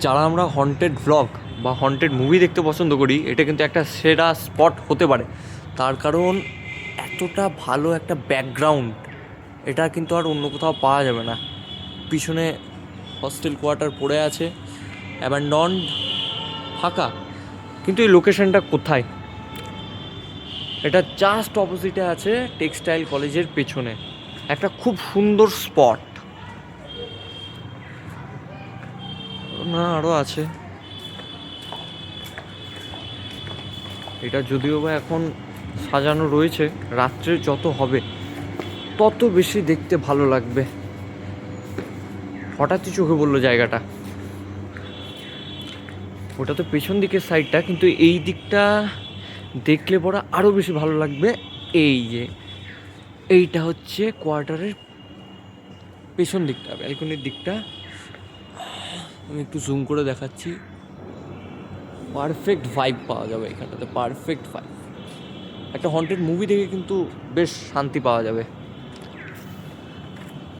যারা আমরা haunted vlog বা হন্টেড মুভি দেখতে পছন্দ করি, এটা কিন্তু একটা সেরা স্পট হতে পারে। তার কারণ এতটা ভালো একটা ব্যাকগ্রাউন্ড, এটা কিন্তু আর অন্য কোথাও পাওয়া যাবে না। পিছনে হস্টেল কোয়ার্টার পড়ে আছে, অ্যাবান্ডন্ড, ফাঁকা। কিন্তু এই লোকেশনটা কোথায়? এটা জাস্ট অপোজিটে আছে টেক্সটাইল কলেজের পেছনে, একটা খুব সুন্দর স্পট। না, আরও আছে। এটা যদিও বা এখন সাজানো রয়েছে, রাত্রে যত হবে তত বেশি দেখতে ভালো লাগবে। হঠাৎই চোখে বললো জায়গাটা। ওটা তো পেছন দিকের সাইডটা, কিন্তু এই দিকটা দেখলে পরে আরও বেশি ভালো লাগবে। এই যে এইটা হচ্ছে কোয়ার্টারের পেছন দিকটা, ব্যালকনির দিকটা। আমি একটু জুম করে দেখাচ্ছি। পারফেক্ট ভাইব পাওয়া যাবে এখানটাতে, পারফেক্ট ভাইব। একটা হন্টেড মুভি দেখে কিন্তু বেশ শান্তি পাওয়া যাবে।